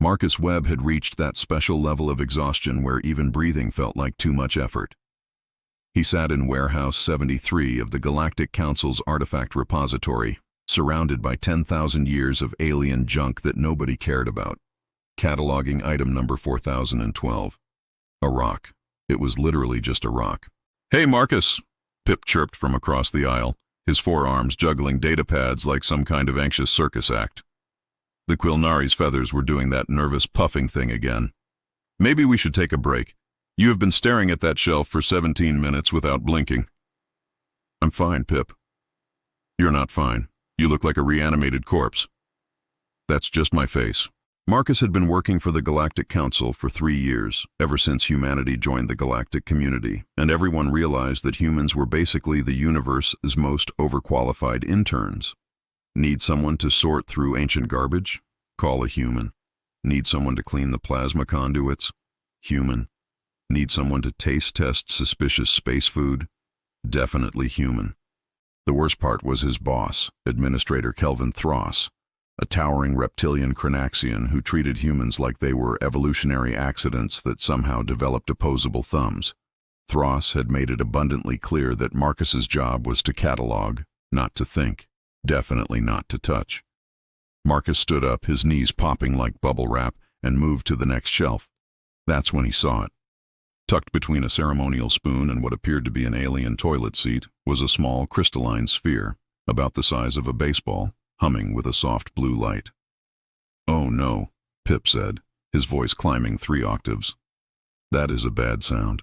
Marcus Webb had reached that special level of exhaustion where even breathing felt like too much effort. He sat in Warehouse 73 of the Galactic Council's artifact repository, surrounded by 10,000 years of alien junk that nobody cared about, cataloging item number 4012. A rock. It was literally just a rock. "Hey, Marcus," Pip chirped from across the aisle, his forearms juggling data pads like some kind of anxious circus act. The Quilnari's feathers were doing that nervous puffing thing again. "Maybe we should take a break. You have been staring at that shelf for 17 minutes without blinking." "I'm fine, Pip." "You're not fine. You look like a reanimated corpse." "That's just my face." Marcus had been working for the Galactic Council for 3 years, ever since humanity joined the galactic community, and everyone realized that humans were basically the universe's most overqualified interns. Need someone to sort through ancient garbage? Call a human. Need someone to clean the plasma conduits? Human. Need someone to taste test suspicious space food? Definitely human. The worst part was his boss, Administrator Kelvin Thross, a towering reptilian Cranaxian who treated humans like they were evolutionary accidents that somehow developed opposable thumbs. Thross had made it abundantly clear that Marcus's job was to catalog, not to think. Definitely not to touch. Marcus stood up, his knees popping like bubble wrap, and moved to the next shelf. That's when he saw it. Tucked between a ceremonial spoon and what appeared to be an alien toilet seat was a small crystalline sphere, about the size of a baseball, humming with a soft blue light. "Oh no," Pip said, his voice climbing 3 octaves. "That is a bad sound.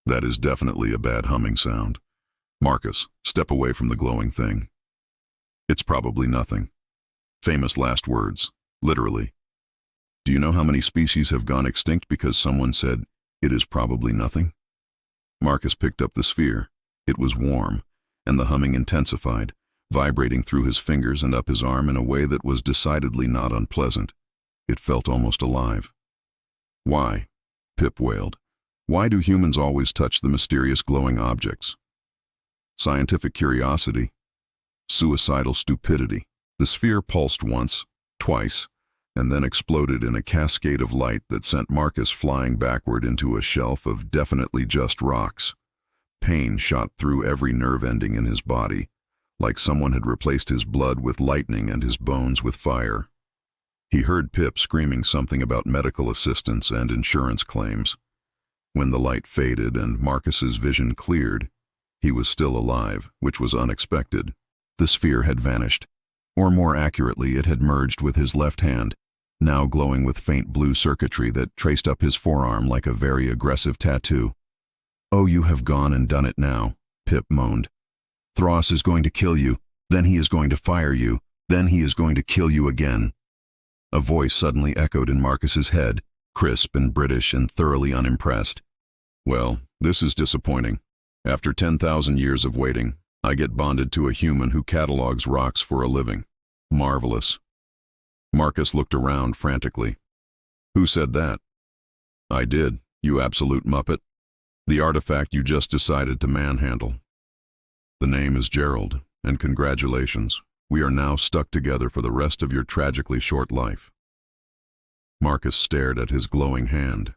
That is definitely a bad humming sound. Marcus, step away from the glowing thing." "It's probably nothing." Famous last words, literally. Do you know how many species have gone extinct because someone said, "It is probably nothing"? Marcus picked up the sphere. It was warm, and the humming intensified, vibrating through his fingers and up his arm in a way that was decidedly not unpleasant. It felt almost alive. "Why?" Pip wailed. "Why do humans always touch the mysterious glowing objects?" Scientific curiosity. Suicidal stupidity. The sphere pulsed once, twice, and then exploded in a cascade of light that sent Marcus flying backward into a shelf of definitely just rocks. Pain shot through every nerve ending in his body, like someone had replaced his blood with lightning and his bones with fire. He heard Pip screaming something about medical assistance and insurance claims. When the light faded and Marcus's vision cleared, he was still alive, which was unexpected. The sphere had vanished, or more accurately, it had merged with his left hand, now glowing with faint blue circuitry that traced up his forearm like a very aggressive tattoo. "Oh, you have gone and done it now," Pip moaned. "Thross is going to kill you, then he is going to fire you, then he is going to kill you again." A voice suddenly echoed in Marcus's head, crisp and British and thoroughly unimpressed. "Well, this is disappointing. After 10,000 years of waiting, I get bonded to a human who catalogs rocks for a living. Marvelous." Marcus looked around frantically. "Who said that?" "I did, you absolute muppet. The artifact you just decided to manhandle. The name is Gerald, and congratulations. We are now stuck together for the rest of your tragically short life." Marcus stared at his glowing hand.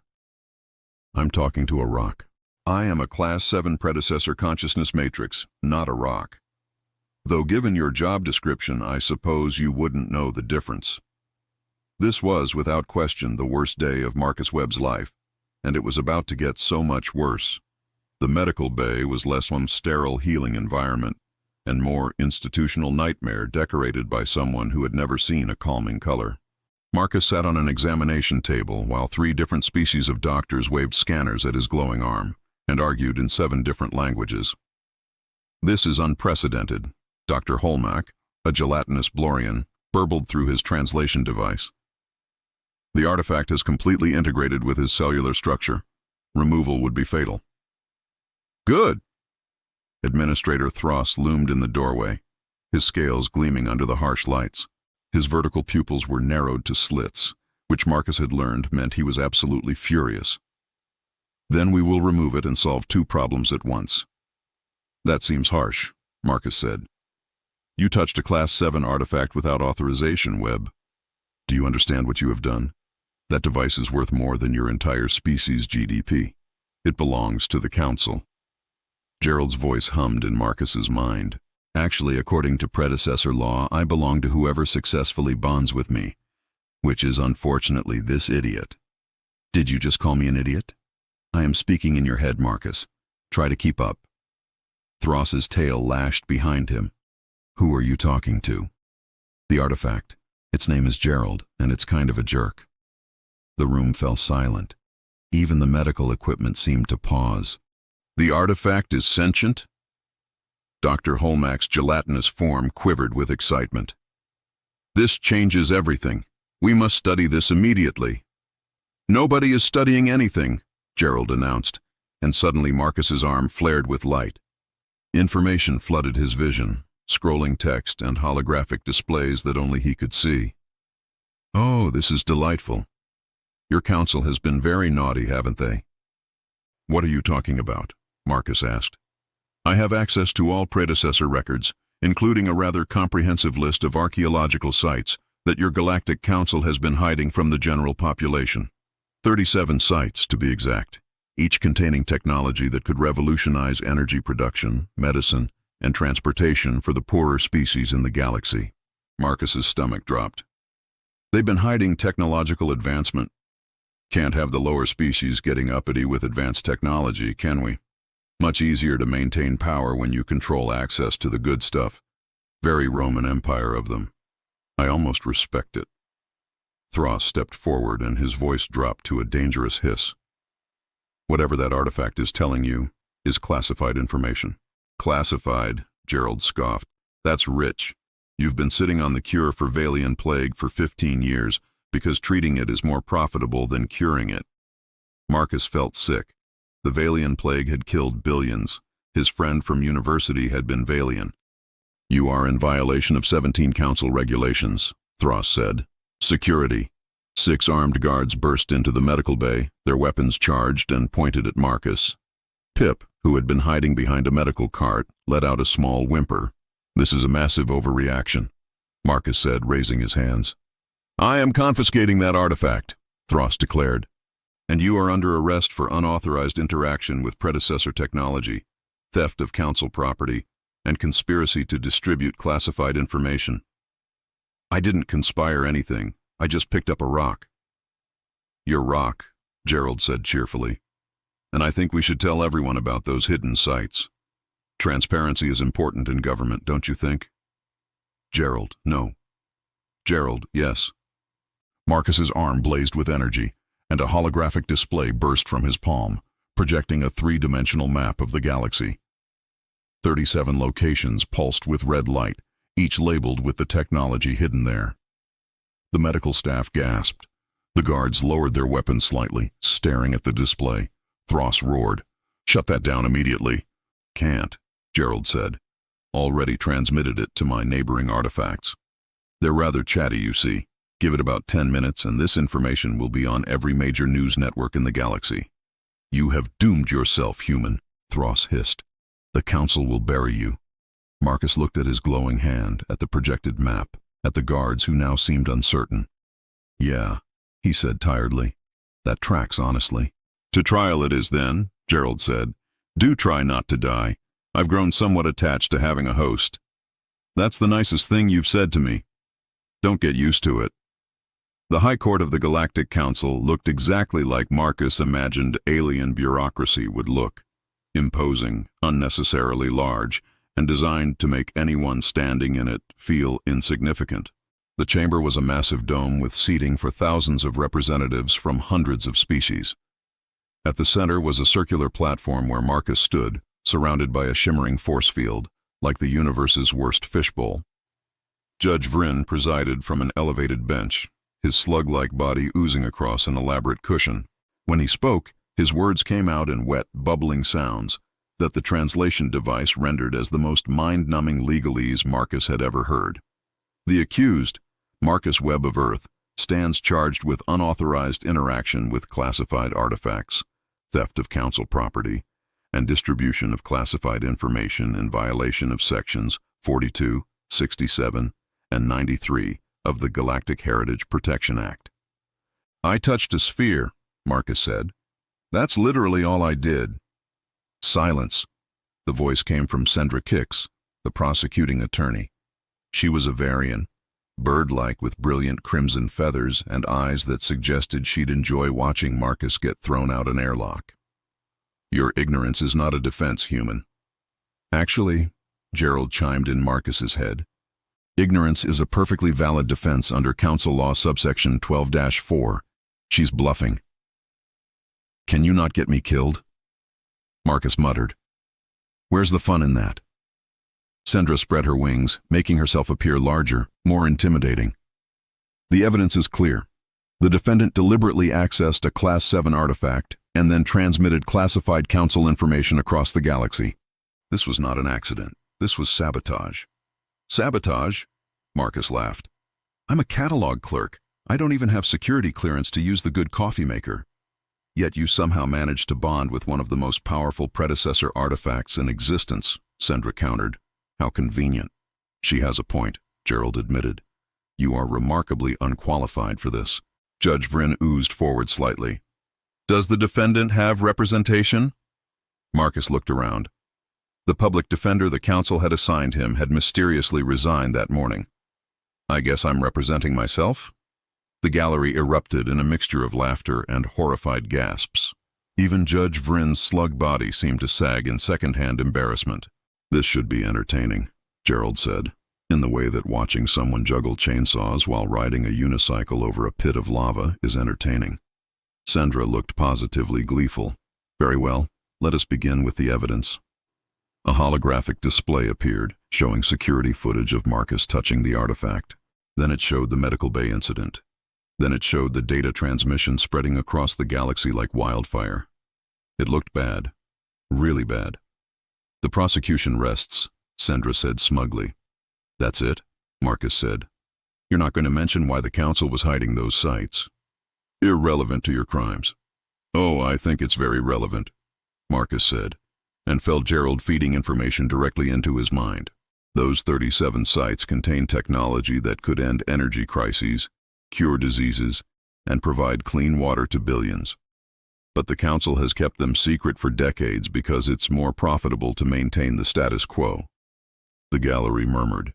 "I'm talking to a rock. I am a Class 7 Predecessor consciousness matrix, not a rock. Though given your job description, I suppose you wouldn't know the difference." This was, without question, the worst day of Marcus Webb's life, and it was about to get so much worse. The medical bay was less one sterile healing environment, and more institutional nightmare decorated by someone who had never seen a calming color. Marcus sat on an examination table while 3 different species of doctors waved scanners at his glowing arm and argued in 7 different languages. "This is unprecedented," Dr. Holmack, a gelatinous Blorian, burbled through his translation device. "The artifact has completely integrated with his cellular structure. Removal would be fatal." "Good." Administrator Thross loomed in the doorway, his scales gleaming under the harsh lights. His vertical pupils were narrowed to slits, which Marcus had learned meant he was absolutely furious. "Then we will remove it and solve 2 problems at once." "That seems harsh," Marcus said. "You touched a Class 7 artifact without authorization, Webb. Do you understand what you have done?" That device is worth more than your entire species' GDP. It belongs to the Council. Gerald's voice hummed in Marcus's mind. Actually, according to predecessor law, I belong to whoever successfully bonds with me, which is unfortunately this idiot. Did you just call me an idiot? I am speaking in your head, Marcus. Try to keep up. Thross's tail lashed behind him. Who are you talking to? The artifact. Its name is Gerald, and it's kind of a jerk. The room fell silent. Even the medical equipment seemed to pause. The artifact is sentient? Dr. Holmack's gelatinous form quivered with excitement. This changes everything. We must study this immediately. Nobody is studying anything, Gerald announced, and suddenly Marcus's arm flared with light. Information flooded his vision, scrolling text and holographic displays that only he could see. Oh, this is delightful. Your council has been very naughty, haven't they? What are you talking about? Marcus asked. I have access to all predecessor records, including a rather comprehensive list of archaeological sites that your Galactic Council has been hiding from the general population. 37 sites, to be exact, each containing technology that could revolutionize energy production, medicine, and transportation for the poorer species in the galaxy. Marcus's stomach dropped. They've been hiding technological advancement. Can't have the lower species getting uppity with advanced technology, can we? Much easier to maintain power when you control access to the good stuff. Very Roman Empire of them. I almost respect it. Thross stepped forward and his voice dropped to a dangerous hiss. Whatever that artifact is telling you is classified information. Classified, Gerald scoffed. That's rich. You've been sitting on the cure for Valian plague for 15 years because treating it is more profitable than curing it. Marcus felt sick. The Valian plague had killed billions. His friend from university had been Valian. You are in violation of 17 Council regulations, Thross said. Security. 6 armed guards burst into the medical bay, their weapons charged and pointed at Marcus. Pip, who had been hiding behind a medical cart, let out a small whimper. This is a massive overreaction, Marcus said, raising his hands. I am confiscating that artifact, Thross declared. And you are under arrest for unauthorized interaction with predecessor technology, theft of council property, and conspiracy to distribute classified information. I didn't conspire anything. I just picked up a rock. Your rock, Gerald said cheerfully. And I think we should tell everyone about those hidden sites. Transparency is important in government, don't you think? Gerald, no. Gerald, yes. Marcus's arm blazed with energy, and a holographic display burst from his palm, projecting a 3-dimensional map of the galaxy. 37 locations pulsed with red light, each labeled with the technology hidden there. The medical staff gasped. The guards lowered their weapons slightly, staring at the display. Thross roared. Shut that down immediately. Can't, Gerald said. Already transmitted it to my neighboring artifacts. They're rather chatty, you see. Give it about 10 minutes and this information will be on every major news network in the galaxy. You have doomed yourself, human, Thross hissed. The Council will bury you. Marcus looked at his glowing hand, at the projected map, at the guards who now seemed uncertain. Yeah, he said tiredly. That tracks, honestly. To trial it is then, Gerald said. Do try not to die. I've grown somewhat attached to having a host. That's the nicest thing you've said to me. Don't get used to it. The High Court of the Galactic Council looked exactly like Marcus imagined alien bureaucracy would look. Imposing, unnecessarily large, and designed to make anyone standing in it feel insignificant. The chamber was a massive dome with seating for thousands of representatives from hundreds of species. At the center was a circular platform where Marcus stood, surrounded by a shimmering force field, like the universe's worst fishbowl. Judge Vryn presided from an elevated bench, his slug-like body oozing across an elaborate cushion. When he spoke, his words came out in wet, bubbling sounds that the translation device rendered as the most mind-numbing legalese Marcus had ever heard. The accused, Marcus Webb of Earth, stands charged with unauthorized interaction with classified artifacts, theft of council property, and distribution of classified information in violation of sections 42, 67, and 93 of the Galactic Heritage Protection Act. I touched a sphere, Marcus said. That's literally all I did. Silence. The voice came from Sendra Kix, the prosecuting attorney. She was a Varian, bird-like with brilliant crimson feathers and eyes that suggested she'd enjoy watching Marcus get thrown out an airlock. Your ignorance is not a defense, human. Actually, Gerald chimed in Marcus's head. Ignorance is a perfectly valid defense under Council Law subsection 12-4. She's bluffing. Can you not get me killed? Marcus muttered. Where's the fun in that? Sendra spread her wings, making herself appear larger, more intimidating. The evidence is clear. The defendant deliberately accessed a Class 7 artifact and then transmitted classified Council information across the galaxy. This was not an accident. This was sabotage. Sabotage? Marcus laughed. I'm a catalog clerk. I don't even have security clearance to use the good coffee maker. Yet you somehow managed to bond with one of the most powerful predecessor artifacts in existence, Sendra countered. How convenient. She has a point, Gerald admitted. You are remarkably unqualified for this. Judge Vryn oozed forward slightly. Does the defendant have representation? Marcus looked around. The public defender the council had assigned him had mysteriously resigned that morning. I guess I'm representing myself? The gallery erupted in a mixture of laughter and horrified gasps. Even Judge Vryn's slug body seemed to sag in second-hand embarrassment. This should be entertaining, Gerald said, in the way that watching someone juggle chainsaws while riding a unicycle over a pit of lava is entertaining. Sendra looked positively gleeful. Very well, let us begin with the evidence. A holographic display appeared, showing security footage of Marcus touching the artifact. Then it showed the medical bay incident. Then it showed the data transmission spreading across the galaxy like wildfire. It looked bad. Really bad. The prosecution rests, Sendra said smugly. That's it, Marcus said. You're not going to mention why the council was hiding those sites. Irrelevant to your crimes. Oh, I think it's very relevant, Marcus said, and felt Gerald feeding information directly into his mind. Those 37 sites contain technology that could end energy crises, cure diseases, and provide clean water to billions. But the council has kept them secret for decades because it's more profitable to maintain the status quo. The gallery murmured.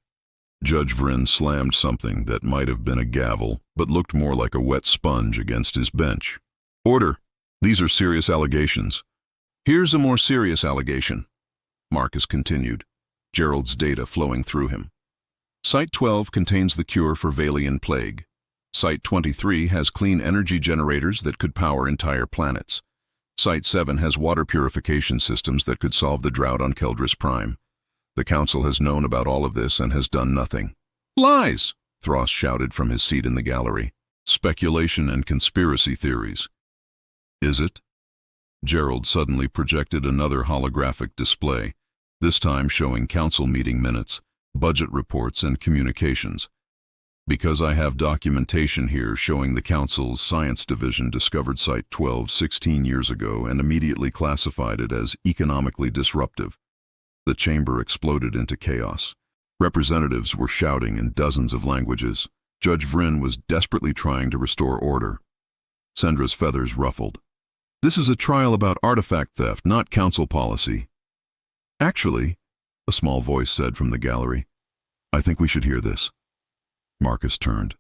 Judge Vryn slammed something that might have been a gavel, but looked more like a wet sponge against his bench. Order! These are serious allegations. Here's a more serious allegation, Marcus continued, Gerald's data flowing through him. Site 12 contains the cure for Valian plague. Site 23 has clean energy generators that could power entire planets. Site 7 has water purification systems that could solve the drought on Keldris Prime. The Council has known about all of this and has done nothing. Lies! Thros shouted from his seat in the gallery. Speculation and conspiracy theories. Is it? Gerald suddenly projected another holographic display, this time showing council meeting minutes, budget reports, and communications. Because I have documentation here showing the Council's Science Division discovered Site 12 16 years ago and immediately classified it as economically disruptive. The chamber exploded into chaos. Representatives were shouting in dozens of languages. Judge Vryn was desperately trying to restore order. Sendra's feathers ruffled. This is a trial about artifact theft, not council policy. Actually, a small voice said from the gallery, I think we should hear this. Marcus turned.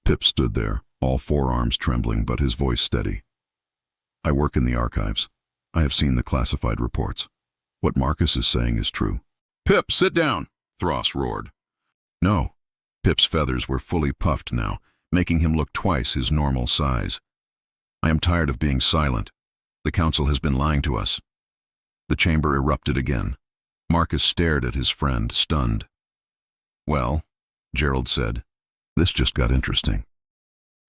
Pip stood there, all forearms trembling but his voice steady. I work in the archives. I have seen the classified reports. What Marcus is saying is true. Pip, sit down, Thros roared. No. Pip's feathers were fully puffed now, making him look twice his normal size. I am tired of being silent. The council has been lying to us. The chamber erupted again. Marcus stared at his friend, stunned. Well, Gerald said, this just got interesting.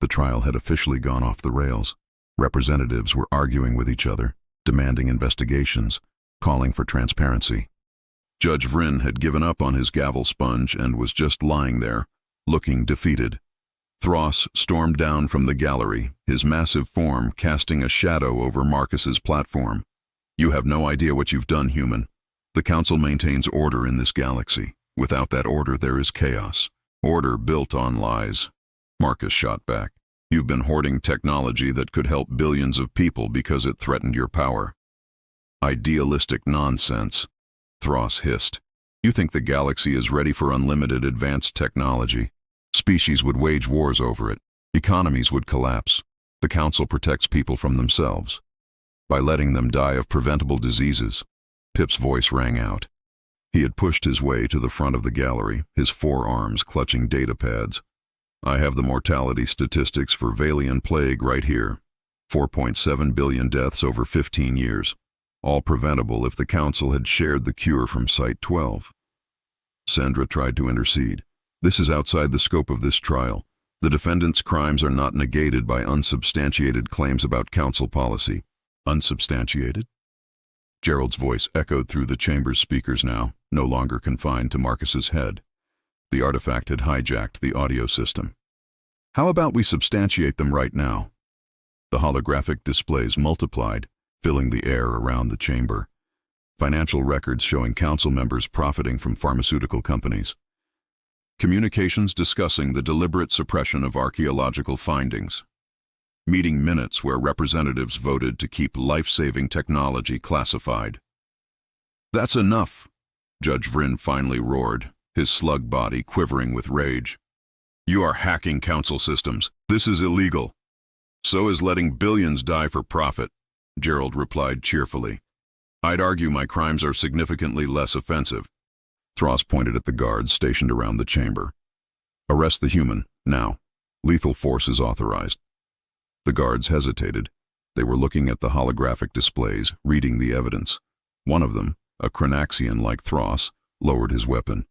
The trial had officially gone off the rails. Representatives were arguing with each other, demanding investigations, calling for transparency. Judge Vryn had given up on his gavel sponge and was just lying there, looking defeated. Thros stormed down from the gallery, his massive form casting a shadow over Marcus's platform. You have no idea what you've done, human. The council maintains order in this galaxy. Without that order, there is chaos. Order built on lies. Marcus shot back. You've been hoarding technology that could help billions of people because it threatened your power. Idealistic nonsense, Thros hissed. You think the galaxy is ready for unlimited advanced technology? Species would wage wars over it. Economies would collapse. The Council protects people from themselves by letting them die of preventable diseases. Pip's voice rang out. He had pushed his way to the front of the gallery, his forearms clutching data pads. I have the mortality statistics for Valian plague right here. 4.7 billion deaths over 15 years. All preventable if the Council had shared the cure from Site 12. Sandra tried to intercede. This is outside the scope of this trial. The defendant's crimes are not negated by unsubstantiated claims about Council policy. Unsubstantiated? Gerald's voice echoed through the chamber's speakers now, no longer confined to Marcus's head. The artifact had hijacked the audio system. How about we substantiate them right now? The holographic displays multiplied, filling the air around the chamber. Financial records showing Council members profiting from pharmaceutical companies. Communications discussing the deliberate suppression of archaeological findings. Meeting minutes where representatives voted to keep life-saving technology classified. That's enough, Judge Vryn finally roared, his slug body quivering with rage. You are hacking Council systems. This is illegal. So is letting billions die for profit, Gerald replied cheerfully. I'd argue my crimes are significantly less offensive. Thros pointed at the guards stationed around the chamber. Arrest the human, now. Lethal force is authorized. The guards hesitated. They were looking at the holographic displays, reading the evidence. One of them, a Cranaxian like Thros, lowered his weapon.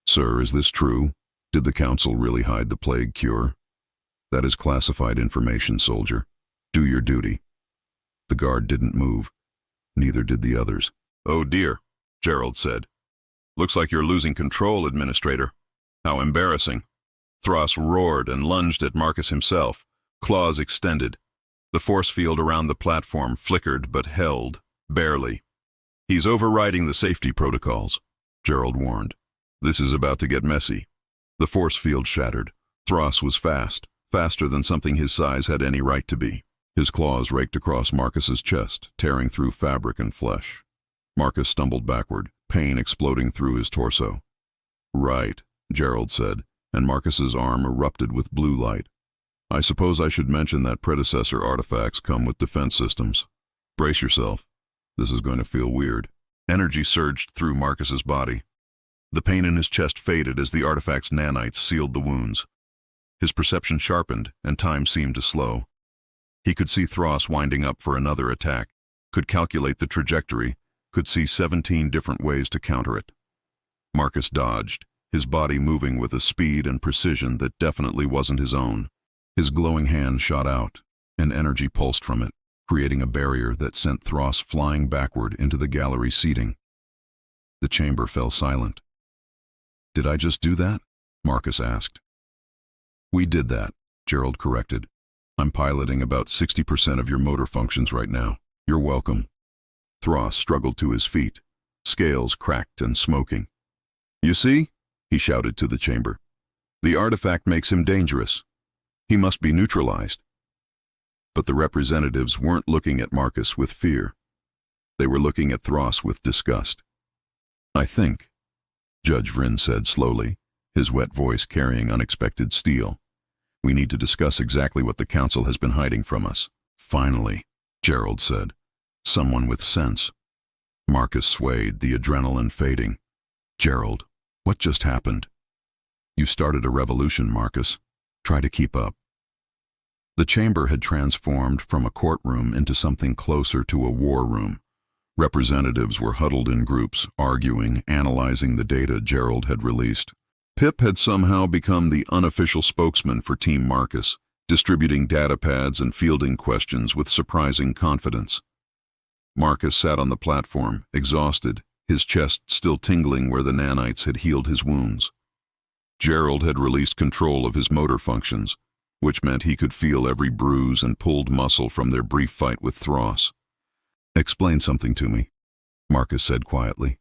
Sir, is this true? Did the Council really hide the plague cure? That is classified information, soldier. Do your duty. The guard didn't move. Neither did the others. Oh dear, Gerald said. Looks like you're losing control, Administrator. How embarrassing. Thros roared and lunged at Marcus himself, claws extended. The force field around the platform flickered but held, barely. He's overriding the safety protocols, Gerald warned. This is about to get messy. The force field shattered. Thros was fast, faster than something his size had any right to be. His claws raked across Marcus's chest, tearing through fabric and flesh. Marcus stumbled backward, pain exploding through his torso. Right, Gerald said, and Marcus's arm erupted with blue light. I suppose I should mention that predecessor artifacts come with defense systems. Brace yourself. This is going to feel weird. Energy surged through Marcus's body. The pain in his chest faded as the artifact's nanites sealed the wounds. His perception sharpened, and time seemed to slow. He could see Thros winding up for another attack, could calculate the trajectory, could see 17 different ways to counter it. Marcus dodged, his body moving with a speed and precision that definitely wasn't his own. His glowing hand shot out, and energy pulsed from it, creating a barrier that sent Thros flying backward into the gallery seating. The chamber fell silent. Did I just do that? Marcus asked. We did that, Gerald corrected. I'm piloting about 60% of your motor functions right now. You're welcome. Thros struggled to his feet, scales cracked and smoking. You see? He shouted to the chamber. The artifact makes him dangerous. He must be neutralized. But the representatives weren't looking at Marcus with fear. They were looking at Thros with disgust. I think, Judge Vryn said slowly, his wet voice carrying unexpected steel. We need to discuss exactly what the Council has been hiding from us. Finally, Gerald said. Someone with sense. Marcus swayed, the adrenaline fading. Gerald, what just happened? You started a revolution, Marcus. Try to keep up. The chamber had transformed from a courtroom into something closer to a war room. Representatives were huddled in groups, arguing, analyzing the data Gerald had released. Pip had somehow become the unofficial spokesman for Team Marcus, distributing data pads and fielding questions with surprising confidence. Marcus sat on the platform, exhausted, his chest still tingling where the nanites had healed his wounds. Gerald had released control of his motor functions, which meant he could feel every bruise and pulled muscle from their brief fight with Thros. Explain something to me, Marcus said quietly.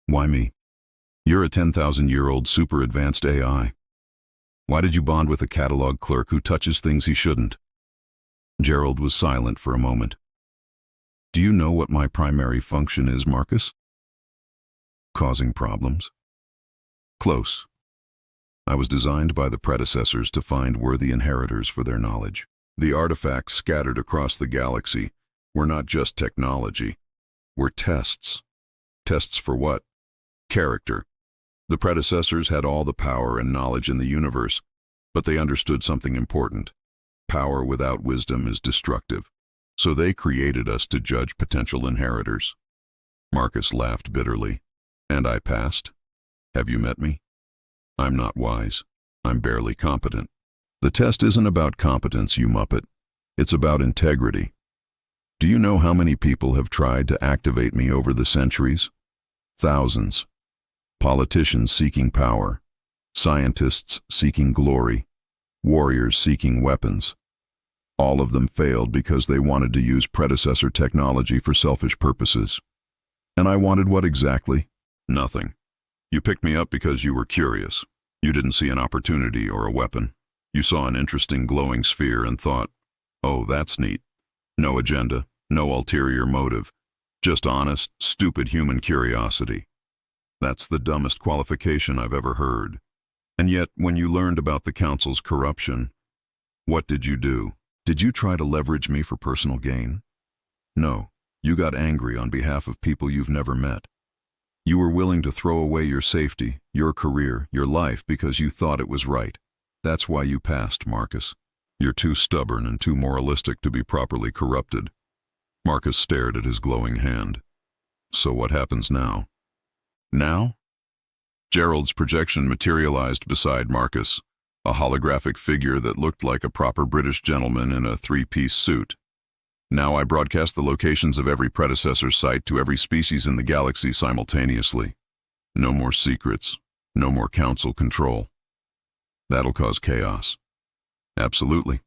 Why me? You're a 10,000-year-old super-advanced AI. Why did you bond with a catalog clerk who touches things he shouldn't? Gerald was silent for a moment. Do you know what my primary function is, Marcus? Causing problems? Close. I was designed by the predecessors to find worthy inheritors for their knowledge. The artifacts scattered across the galaxy were not just technology, were tests. Tests for what? Character. The predecessors had all the power and knowledge in the universe, but they understood something important. Power without wisdom is destructive. So they created us to judge potential inheritors. Marcus laughed bitterly. And I passed? Have you met me? I'm not wise. I'm barely competent. The test isn't about competence, you muppet. It's about integrity. Do you know how many people have tried to activate me over the centuries? Thousands. Politicians seeking power, scientists seeking glory, warriors seeking weapons. All of them failed because they wanted to use predecessor technology for selfish purposes. And I wanted what exactly? Nothing. You picked me up because you were curious. You didn't see an opportunity or a weapon. You saw an interesting glowing sphere and thought, oh, that's neat. No agenda, no ulterior motive, just honest, stupid human curiosity. That's the dumbest qualification I've ever heard. And yet, when you learned about the Council's corruption, what did you do? Did you try to leverage me for personal gain? No, you got angry on behalf of people you've never met. You were willing to throw away your safety, your career, your life because you thought it was right. That's why you passed, Marcus. You're too stubborn and too moralistic to be properly corrupted. Marcus stared at his glowing hand. So what happens now? Now? Gerald's projection materialized beside Marcus, a holographic figure that looked like a proper British gentleman in a three-piece suit. Now I broadcast the locations of every predecessor site to every species in the galaxy simultaneously. No more secrets, no more council control. That'll cause chaos. Absolutely.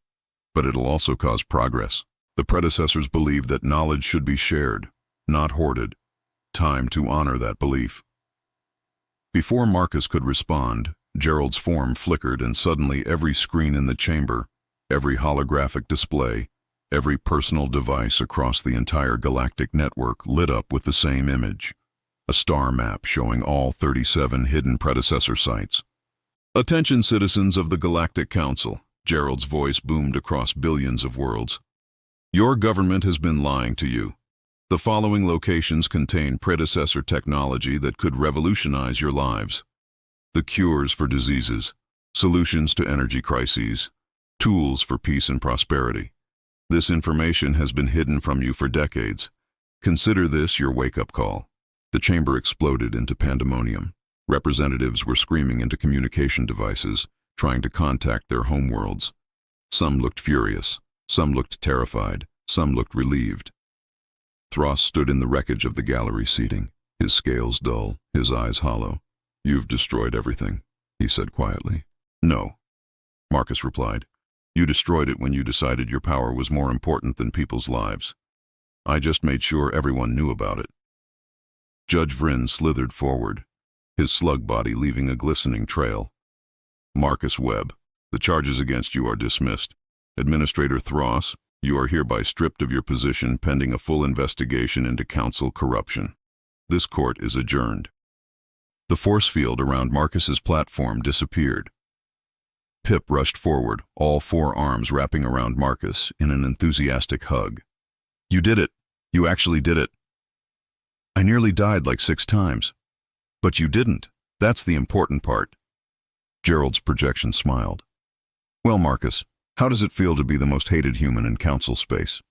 But it'll also cause progress. The predecessors believed that knowledge should be shared, not hoarded. Time to honor that belief. Before Marcus could respond, Gerald's form flickered and suddenly every screen in the chamber, every holographic display, every personal device across the entire galactic network lit up with the same image. A star map showing all 37 hidden predecessor sites. Attention, citizens of the Galactic Council, Gerald's voice boomed across billions of worlds. Your government has been lying to you. The following locations contain predecessor technology that could revolutionize your lives. The cures for diseases, solutions to energy crises, tools for peace and prosperity. This information has been hidden from you for decades. Consider this your wake-up call. The chamber exploded into pandemonium. Representatives were screaming into communication devices, trying to contact their homeworlds. Some looked furious, some looked terrified, some looked relieved. Thross stood in the wreckage of the gallery seating, his scales dull, his eyes hollow. You've destroyed everything, he said quietly. No, Marcus replied. You destroyed it when you decided your power was more important than people's lives. I just made sure everyone knew about it. Judge Vryn slithered forward, his slug body leaving a glistening trail. Marcus Webb, the charges against you are dismissed. Administrator Thross, you are hereby stripped of your position pending a full investigation into council corruption. This court is adjourned. The force field around Marcus's platform disappeared. Pip rushed forward, all four arms wrapping around Marcus in an enthusiastic hug. You did it. You actually did it. I nearly died like 6 times. But you didn't. That's the important part. Gerald's projection smiled. Well, Marcus, how does it feel to be the most hated human in council space?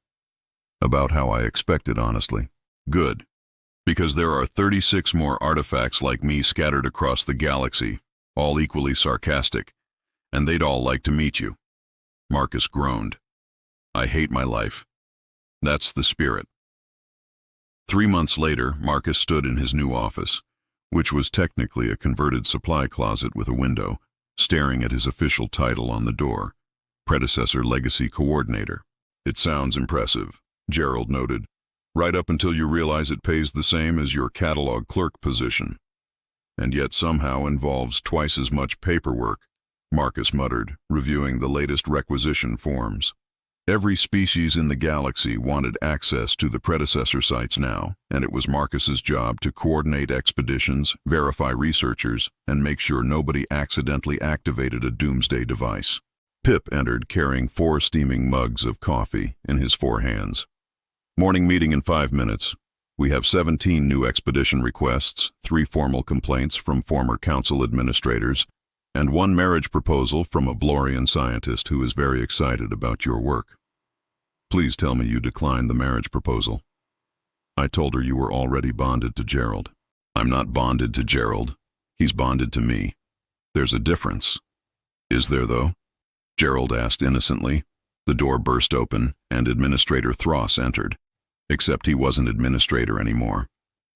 About how I expected, honestly. Good. Because there are 36 more artifacts like me scattered across the galaxy, all equally sarcastic, and they'd all like to meet you. Marcus groaned. I hate my life. That's the spirit. 3 months later, Marcus stood in his new office, which was technically a converted supply closet with a window, staring at his official title on the door, Predecessor Legacy Coordinator. It sounds impressive, Gerald noted, right up until you realize it pays the same as your catalog clerk position, and yet somehow involves twice as much paperwork, Marcus muttered, reviewing the latest requisition forms. Every species in the galaxy wanted access to the predecessor sites now, and it was Marcus's job to coordinate expeditions, verify researchers, and make sure nobody accidentally activated a doomsday device. Pip entered carrying 4 steaming mugs of coffee in his 4 hands. Morning meeting in 5 minutes. We have 17 new expedition requests, 3 formal complaints from former council administrators, and 1 marriage proposal from a Blorian scientist who is very excited about your work. Please tell me you declined the marriage proposal. I told her you were already bonded to Gerald. I'm not bonded to Gerald. He's bonded to me. There's a difference. Is there, though? Gerald asked innocently. The door burst open, and Administrator Thross entered. Except he wasn't administrator anymore.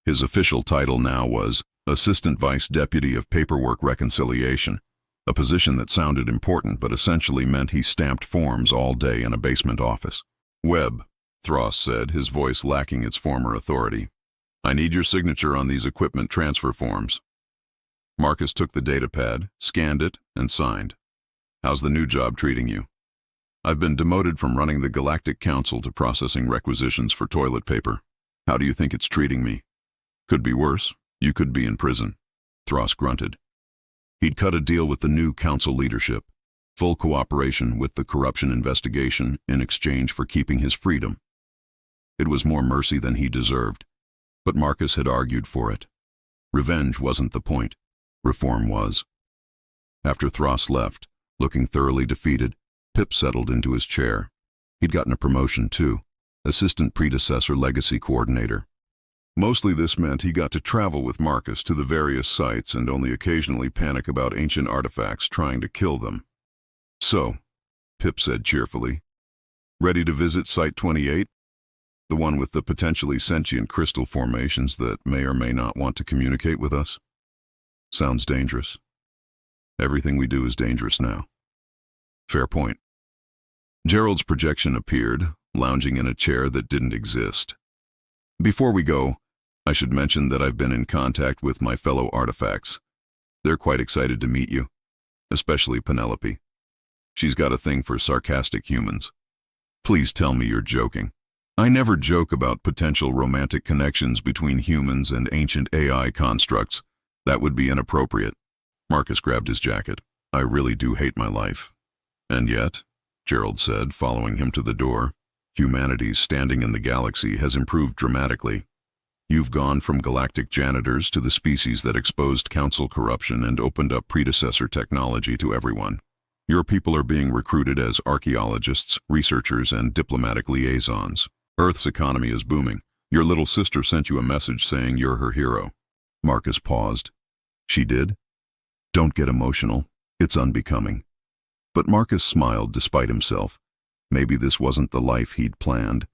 His official title now was Assistant Vice Deputy of Paperwork Reconciliation, a position that sounded important but essentially meant he stamped forms all day in a basement office. Webb, Thross said, his voice lacking its former authority. I need your signature on these equipment transfer forms. Marcus took the datapad, scanned it, and signed. How's the new job treating you? I've been demoted from running the Galactic Council to processing requisitions for toilet paper. How do you think it's treating me? Could be worse. You could be in prison. Thross grunted. He'd cut a deal with the new council leadership, full cooperation with the corruption investigation in exchange for keeping his freedom. It was more mercy than he deserved, but Marcus had argued for it. Revenge wasn't the point. Reform was. After Thross left, looking thoroughly defeated, Pip settled into his chair. He'd gotten a promotion, too, Assistant Predecessor Legacy Coordinator. Mostly this meant he got to travel with Marcus to the various sites and only occasionally panic about ancient artifacts trying to kill them. So, Pip said cheerfully, ready to visit Site 28? The one with the potentially sentient crystal formations that may or may not want to communicate with us? Sounds dangerous. Everything we do is dangerous now. Fair point. Gerald's projection appeared, lounging in a chair that didn't exist. Before we go, I should mention that I've been in contact with my fellow artifacts. They're quite excited to meet you, especially Penelope. She's got a thing for sarcastic humans. Please tell me you're joking. I never joke about potential romantic connections between humans and ancient AI constructs. That would be inappropriate. Marcus grabbed his jacket. I really do hate my life. And yet, Gerald said, following him to the door, humanity's standing in the galaxy has improved dramatically. You've gone from galactic janitors to the species that exposed council corruption and opened up predecessor technology to everyone. Your people are being recruited as archaeologists, researchers, and diplomatic liaisons. Earth's economy is booming. Your little sister sent you a message saying you're her hero. Marcus paused. She did? Don't get emotional. It's unbecoming. But Marcus smiled despite himself. Maybe this wasn't the life he'd planned.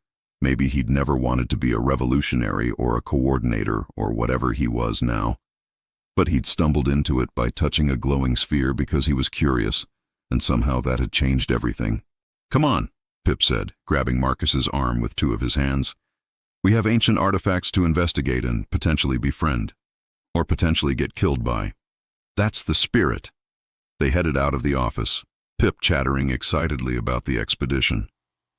Maybe he'd never wanted to be a revolutionary or a coordinator or whatever he was now. But he'd stumbled into it by touching a glowing sphere because he was curious, and somehow that had changed everything. Come on, Pip said, grabbing Marcus's arm with 2 of his hands. We have ancient artifacts to investigate and potentially befriend. Or potentially get killed by. That's the spirit. They headed out of the office, Pip chattering excitedly about the expedition,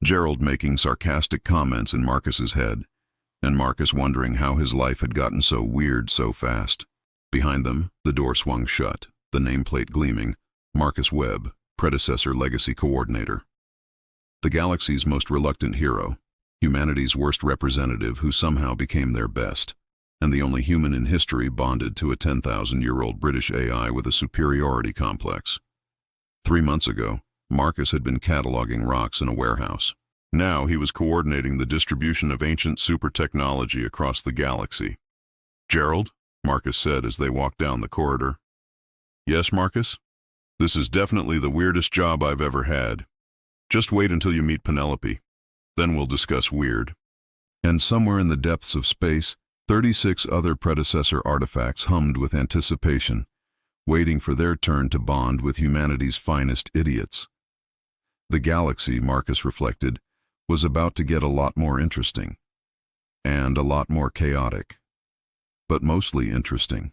Gerald making sarcastic comments in Marcus's head, and Marcus wondering how his life had gotten so weird so fast. Behind them, the door swung shut, the nameplate gleaming, Marcus Webb, Predecessor Legacy Coordinator. The galaxy's most reluctant hero, humanity's worst representative who somehow became their best, and the only human in history bonded to a 10,000-year-old British AI with a superiority complex. 3 months ago, Marcus had been cataloging rocks in a warehouse. Now he was coordinating the distribution of ancient super technology across the galaxy. Gerald, Marcus said as they walked down the corridor. Yes, Marcus? This is definitely the weirdest job I've ever had. Just wait until you meet Penelope. Then we'll discuss weird. And somewhere in the depths of space, 36 other predecessor artifacts hummed with anticipation, waiting for their turn to bond with humanity's finest idiots. The galaxy, Marcus reflected, was about to get a lot more interesting. And a lot more chaotic. But mostly interesting.